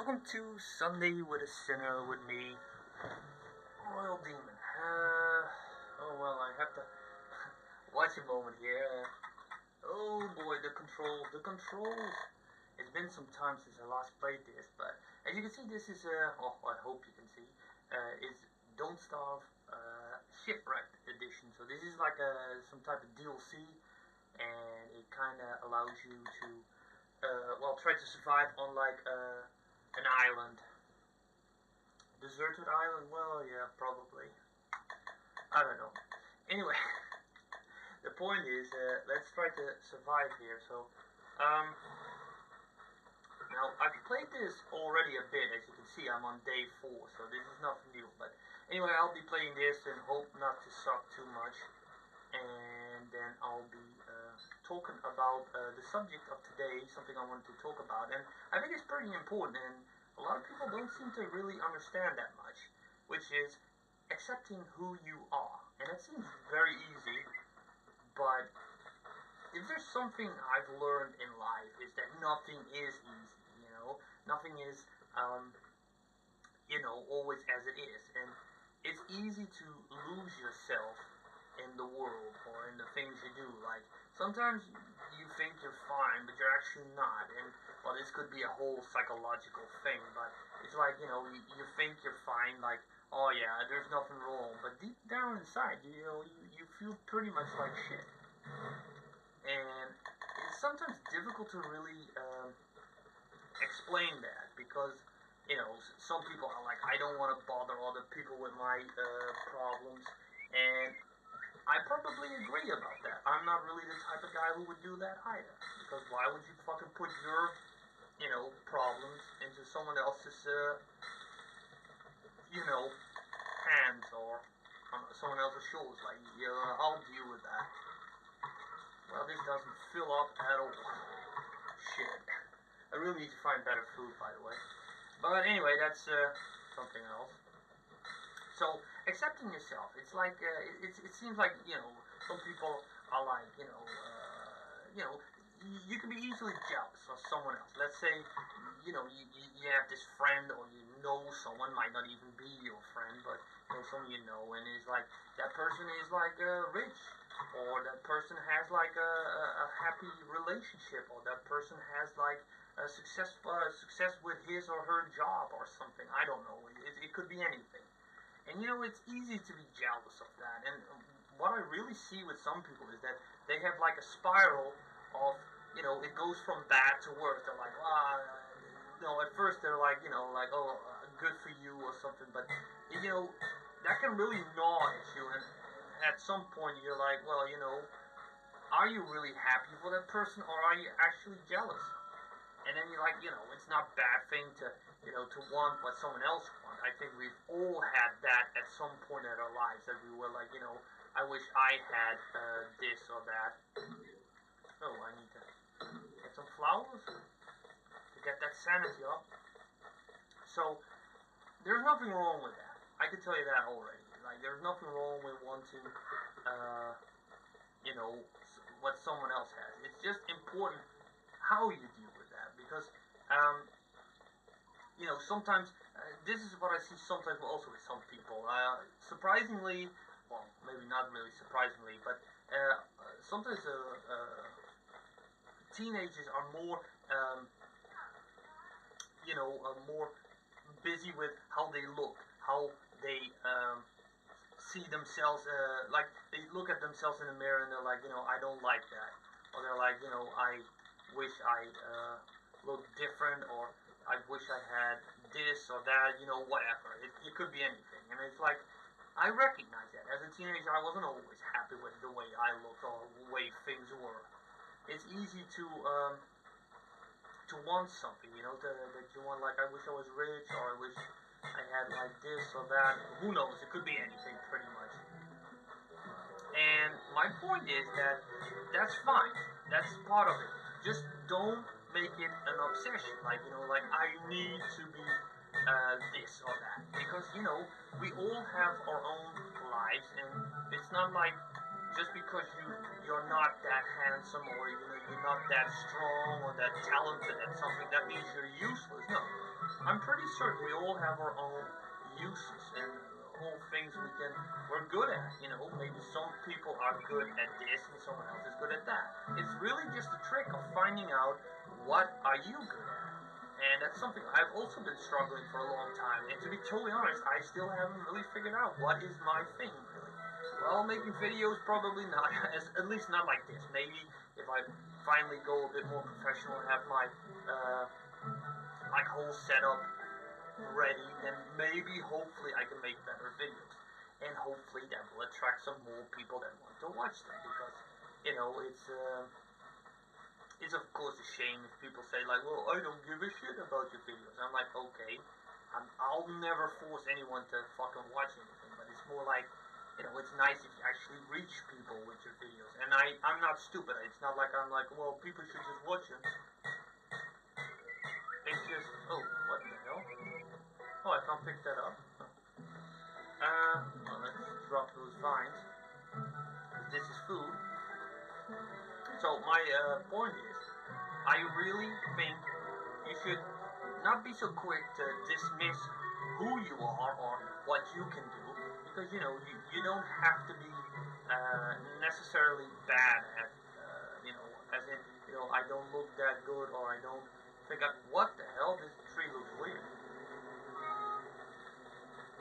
welcome to Sunday with a Sinner with me, Royal Demon. Oh well, I have to watch a moment here. Oh boy, the controls. It's been some time since I last played this, but as you can see, this is I hope you can see, is Don't Starve Shipwrecked edition. So this is like some type of DLC, and it kind of allows you to try to survive on like an island. Deserted island? Well, yeah, probably. I don't know. Anyway, the point is, let's try to survive here. So, now I've played this already a bit. As you can see, I'm on day 4, so this is nothing new. But anyway, I'll be playing this and hope not to suck too much. And then I'll be talking about the subject of today, something I wanted to talk about, and I think it's pretty important, and a lot of people don't seem to really understand that much, which is accepting who you are. And it seems very easy, but if there's something I've learned in life, is that nothing is easy, nothing is, always as it is, and it's easy to lose yourself in the world or in the things you do. Like sometimes you think you're fine, but you're actually not. And well, this could be a whole psychological thing, but it's like you think you're fine, like oh yeah, there's nothing wrong, but deep down inside, you feel pretty much like shit. And it's sometimes difficult to really explain that because some people are like, I don't want to bother other people with my problems, and I probably agree about that. I'm not really the type of guy who would do that either. Because why would you fucking put your, problems into someone else's, hands or on someone else's shoulders? Like, I'll deal with that. Well, this doesn't fill up at all. Shit. I really need to find better food, by the way. But anyway, that's something else. So, accepting yourself, it's like, it seems like, some people are like, you can be easily jealous of someone else. Let's say, you have this friend, or someone, might not even be your friend, but, someone and it's like, that person is like, rich, or that person has like a happy relationship, or that person has like a success with his or her job, or something. I don't know, it could be anything. And it's easy to be jealous of that. And what I really see with some people is that they have like a spiral of, it goes from bad to worse. They're like, at first they're like, like, oh, good for you or something. But, that can really gnaw at you. And at some point you're like, well, are you really happy for that person, or are you actually jealous? And then you're like, it's not a bad thing to, to want what someone else wants. I think we've all had that at some point in our lives, that we were like, I wish I had this or that. Oh, I need to get some flowers to get that sanity up. So, there's nothing wrong with that. I can tell you that already. Like, there's nothing wrong with wanting, what someone else has. It's just important how you deal with that, because sometimes this is what I see sometimes also with some people. Surprisingly, well, maybe not really surprisingly, but sometimes teenagers are more more busy with how they look, how they see themselves, like they look at themselves in the mirror and they're like, I don't like that, or they're like, I wish I looked different, or I wish I had this or that, whatever. It could be anything. And it's like, I recognize that. As a teenager, I wasn't always happy with the way I looked or the way things were. It's easy to want something, that you want, like, I wish I was rich, or I wish I had like this or that. Who knows? It could be anything, pretty much. And my point is that that's fine. That's part of it. Just don't make it an obsession. Like, like I need to be this or that. Because, we all have our own lives, and it's not like just because you're not that handsome, or you're not that strong or that talented at something, that means you're useless. No. I'm pretty certain we all have our own uses and all things we're good at. You know, maybe some people are good at this and someone else is good at that. It's really just a trick of finding out what are you good at. And that's something I've also been struggling for a long time. And to be totally honest, I still haven't really figured out what is my thing, really. Well, making videos, probably not. At least not like this. Maybe if I finally go a bit more professional and have my whole setup ready, then maybe, hopefully, I can make better videos. And hopefully that will attract some more people that want to watch them. Because, you know, it's of course a shame if people say like, well, I don't give a shit about your videos. I'm like, okay, I'll never force anyone to fucking watch anything, but it's more like, you know, it's nice if you actually reach people with your videos. And I'm not stupid. It's not like I'm like, well, people should just watch them. It's just, oh, what the hell? Oh, I can't pick that up. Well, let's drop those vines. This is food. So my point is, I really think you should not be so quick to dismiss who you are or what you can do, because you know you don't have to be necessarily bad at you know, as in, you know, I don't look that good, or I don't think what the hell, this tree looks weird.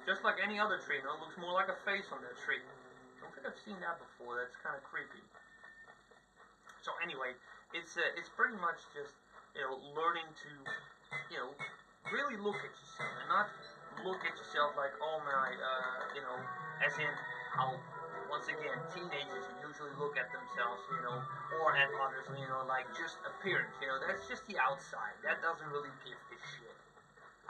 Just like any other tree, you know, it looks more like a face on that tree. I don't think I've seen that before. That's kind of creepy. So anyway, it's pretty much just, you know, learning to, you know, really look at yourself and not look at yourself like, oh my, you know, as in how, once again, teenagers usually look at themselves, you know, or at others, you know, like just appearance, you know, that's just the outside. That doesn't really give a shit.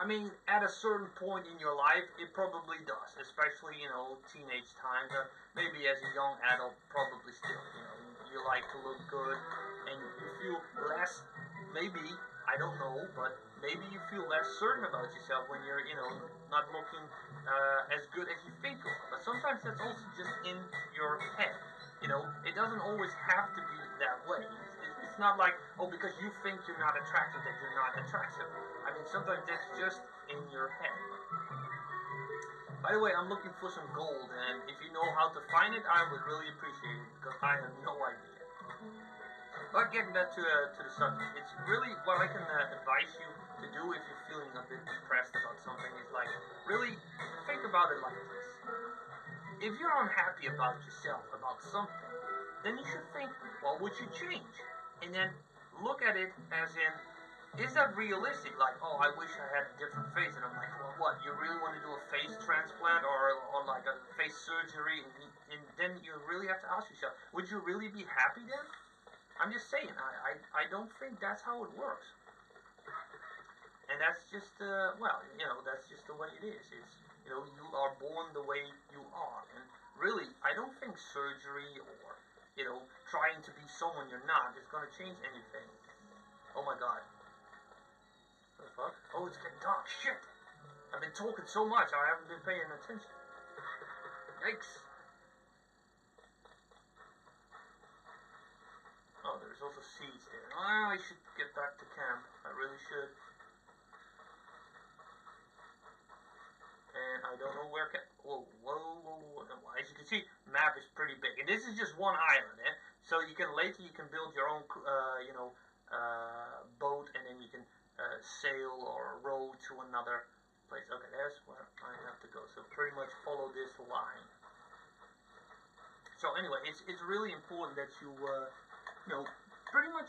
I mean, at a certain point in your life, it probably does, especially, you know, teenage times, or maybe as a young adult, probably still, you know, you like to look good, and you feel less, maybe, I don't know, but maybe you feel less certain about yourself when you're, you know, not looking as good as you think you are. But sometimes that's also just in your head, you know, it doesn't always have to be that way. It's not like, oh, because you think you're not attractive, that you're not attractive. I mean, sometimes that's just in your head. By the way, I'm looking for some gold, and if you know how to find it, I would really appreciate it, because I have no idea. But getting back to the subject, it's really what I can advise you to do if you're feeling a bit depressed about something is like, really think about it like this. If you're unhappy about yourself, about something, then you should think, what would you change? And then look at it as in, is that realistic? Like, oh, I wish I had a different face. And I'm like, well, what? You really want to do a face transplant or like a face surgery? And then you really have to ask yourself, would you really be happy then? I'm just saying, I don't think that's how it works. And that's just, well, you know, that's just the way it is. It's, you know, you are born the way you are. And really, I don't think surgery or, you know, trying to be someone you're not is going to change anything. Oh my god. What the fuck? Oh, it's getting dark. Shit! I've been talking so much, I haven't been paying attention. Yikes. Oh, there's also seeds there. Oh, I should get back to camp. I really should. And I don't know where whoa. As you can see, the map is pretty big. And this is just one island, eh? So you can, later you can build your own, you know, boat, and then you can sail or row to another place. Okay, there's where I have to go. So pretty much follow this line. So anyway, it's really important that you, you know, pretty much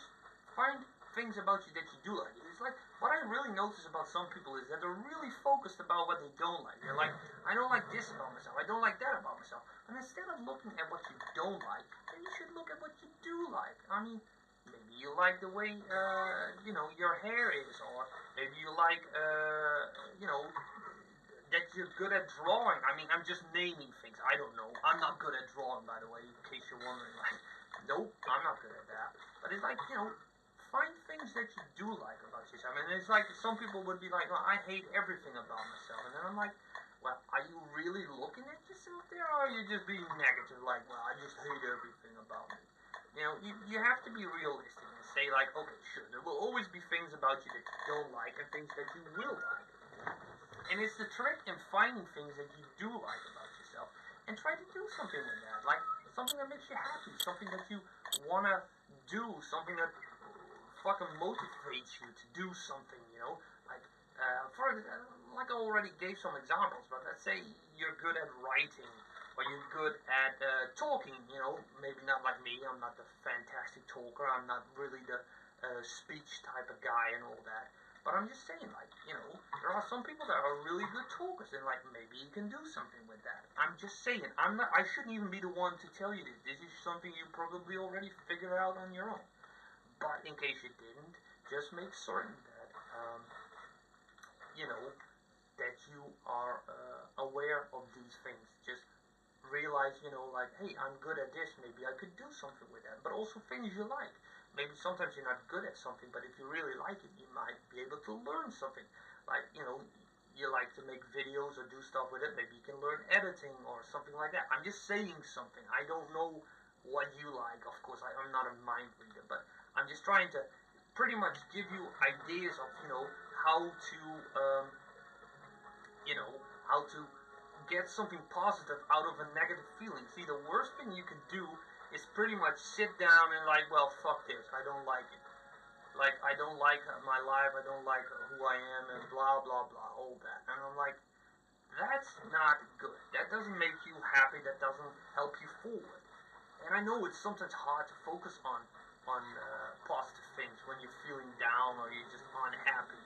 find things about you that you do like. It's like, what I really notice about some people is that they're really focused about what they don't like. They're like, I don't like this about myself, I don't like that about myself. And instead of looking at what you don't like, then you should look at what you do like. I mean, maybe you like the way, you know, your hair is, or maybe you like, you know, that you're good at drawing. I mean, I'm just naming things. I don't know. I'm not good at drawing, by the way, in case you're wondering. Like, nope, I'm not good at that. But it's like, you know, find things that you do like about yourself. And it's like, some people would be like, well, I hate everything about myself. And then I'm like, well, are you really looking at yourself there, or are you just being negative? Like, well, I just hate everything about me. You know, you have to be realistic and say like, okay, sure, there will always be things about you that you don't like and things that you will like. And it's the trick in finding things that you do like about yourself and try to do something with that. Like something that makes you happy, something that you wanna do, something that fucking motivates you to do something, you know? Like like I already gave some examples, but let's say you're good at writing or you're good at talking, you know, maybe not like me, I'm not the fantastic talker, I'm not really the speech type of guy and all that. But I'm just saying, like, you know, there are some people that are really good talkers, and like maybe you can do something with that. I'm just saying, I shouldn't even be the one to tell you this. This is something you probably already figured out on your own. But in case you didn't, just make certain that, you know, that you are aware of these things. Just realize, you know, like, hey, I'm good at this, maybe I could do something with that. But also things you like. Maybe sometimes you're not good at something, but if you really like it, you might be able to learn something. Like, you know, you like to make videos or do stuff with it, maybe you can learn editing or something like that. I'm just saying something. I don't know what you like. Of course, I'm not a mind reader, but I'm just trying to pretty much give you ideas of, you know, how to, you know, how to get something positive out of a negative feeling. See, the worst thing you can do is pretty much sit down and like, well, fuck this, I don't like it. Like, I don't like my life, I don't like who I am, and blah, blah, blah, all that. And I'm like, that's not good. That doesn't make you happy, that doesn't help you forward. And I know it's sometimes hard to focus on positive things when you're feeling down or you're just unhappy.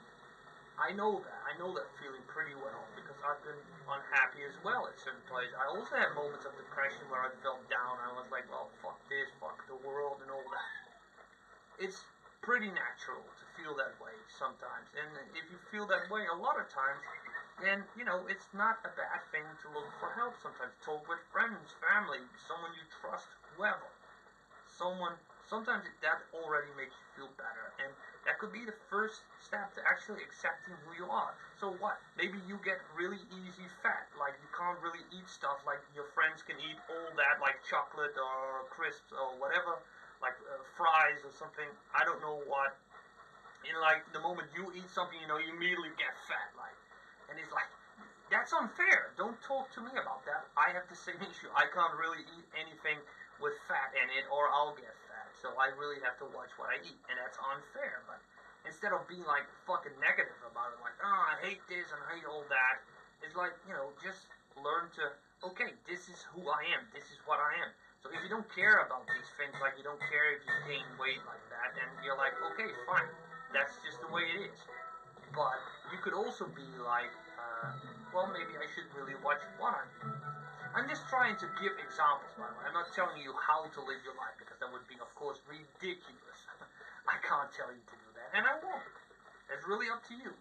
I know that feeling pretty well because I've been unhappy as well at certain places. I also had moments of depression where I felt down. I was like, well, fuck this, fuck the world, and all that. It's pretty natural to feel that way sometimes. And if you feel that way a lot of times, then, you know, it's not a bad thing to look for help sometimes. Talk with friends, family, someone you trust, whoever. Sometimes that already makes you feel better. And that could be the first step to actually accepting who you are. So what? Maybe you get really easy fat. Like you can't really eat stuff like your friends can eat all that, like chocolate or crisps or whatever, like fries or something. I don't know what. And like the moment you eat something, you know, you immediately get fat. Like, and it's like, that's unfair. Don't talk to me about that. I have the same issue. I can't really eat anything with fat in it or I'll get fat. So I really have to watch what I eat. And that's unfair. But instead of being like fucking negative about it, like, oh, I hate this and I hate all that, it's like, you know, just learn to, okay, this is who I am. This is what I am. So if you don't care about these things, like you don't care if you gain weight like that, then you're like, okay, fine. That's just the way it is. But you could also be like, well, maybe I should really watch what I'm doing. I'm just trying to give examples, by the way. I'm not telling you how to live your life, because that would be, of course, ridiculous. I can't tell you to do that, and I won't. It's really up to you.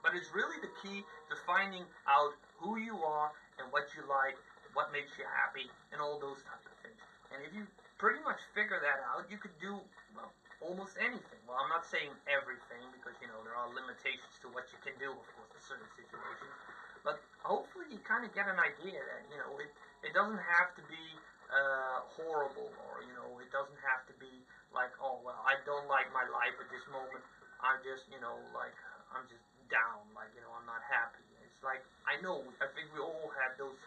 But it's really the key to finding out who you are and what you like, what makes you happy, and all those types of things. And if you pretty much figure that out, you could do, well, almost anything. Well, I'm not saying everything, because, you know, there are limitations to what you can do, of course, in certain situations. But hopefully you kind of get an idea that, you know, it doesn't have to be horrible, or, you know, it doesn't have to be like, oh, well, I don't like my life at this moment. I'm just, you know, like, I'm just down, like, you know, I'm not happy. It's like, I think we all have those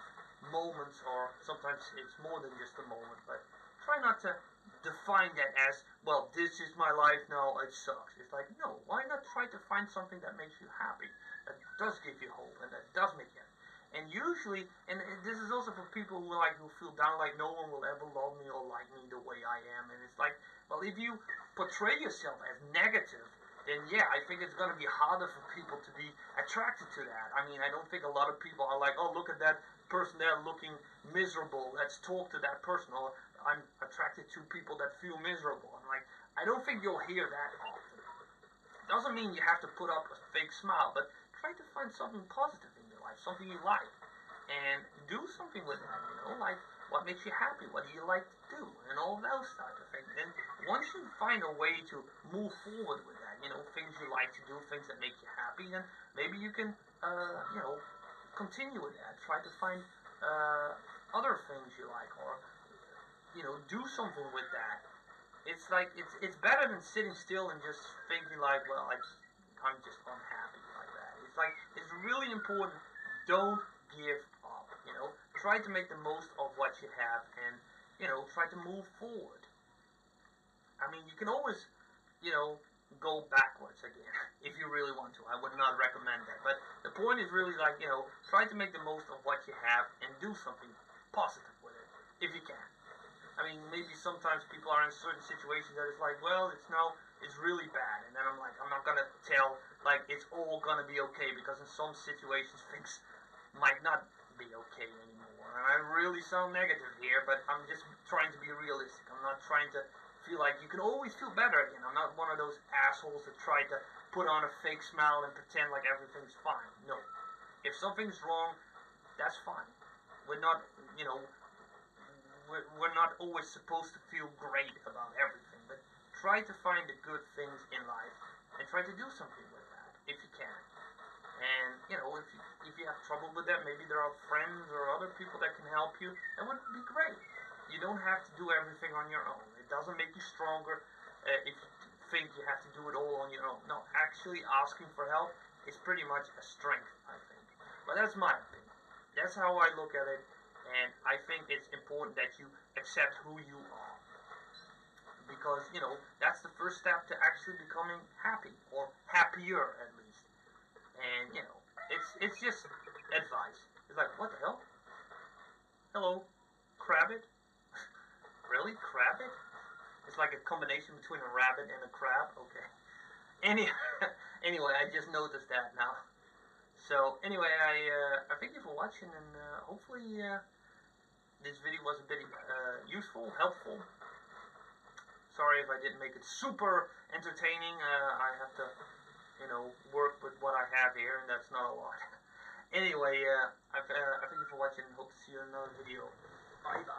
moments, or sometimes it's more than just a moment, but try not to define that as, well, this is my life now, it sucks. It's like, no, why not try to find something that makes you happy, that does give you hope, and that does make you happy. And usually, and this is also for people who feel down, like no one will ever love me or like me the way I am. And it's like, well, if you portray yourself as negative, then yeah, I think it's going to be harder for people to be attracted to that. I mean, I don't think a lot of people are like, oh, look at that person there looking miserable, let's talk to that person. Or I'm attracted to people that feel miserable. I'm like, I don't think you'll hear that often. Doesn't mean you have to put up a fake smile, but try to find something positive in your life, something you like, and do something with that, you know, like what makes you happy, what do you like to do, and all those type of things. And once you find a way to move forward with that, you know, things you like to do, things that make you happy, then maybe you can, you know, continue with that. Try to find other things you like, or, you know, do something with that. It's like, it's better than sitting still and just thinking like, well, I'm just unhappy like that. It's like, important. Don't give up. Try to make the most of what you have, and try to move forward. I mean, you can always, go backwards again if you really want to. I would not recommend that. But the point is really like, try to make the most of what you have and do something positive with it if you can. I mean, maybe sometimes people are in certain situations that it's like, well, it's really bad. And then I'm like, I'm not going to tell, like, it's all going to be okay, because in some situations things might not be okay anymore. And I really sound negative here, but I'm just trying to be realistic. I'm not trying to feel like you can always feel better again. I'm not one of those assholes that try to put on a fake smile and pretend like everything's fine. No. If something's wrong, that's fine. We're not, we're not always supposed to feel great about everything, but try to find the good things in life and try to do something with that if you can. And if you have trouble with that, maybe there are friends or other people that can help you. That would be great. You don't have to do everything on your own. It doesn't make you stronger if you think you have to do it all on your own. No, actually asking for help is pretty much a strength, I think. But that's my opinion. That's how I look at it, and I think it's important that you accept who you are. Because, that's the first step to actually becoming happy, or happier at least. And, it's just advice. It's like, what the hell? Hello, Crabbit? Really? Crabbit? It's like a combination between a rabbit and a crab? Okay. Anyway, I just noticed that now. So, anyway, I thank you for watching, and hopefully this video was a bit useful, helpful. Sorry if I didn't make it super entertaining. I have to, work with what I have here, and that's not a lot. Anyway, I thank you for watching, and hope to see you in another video. Bye-bye.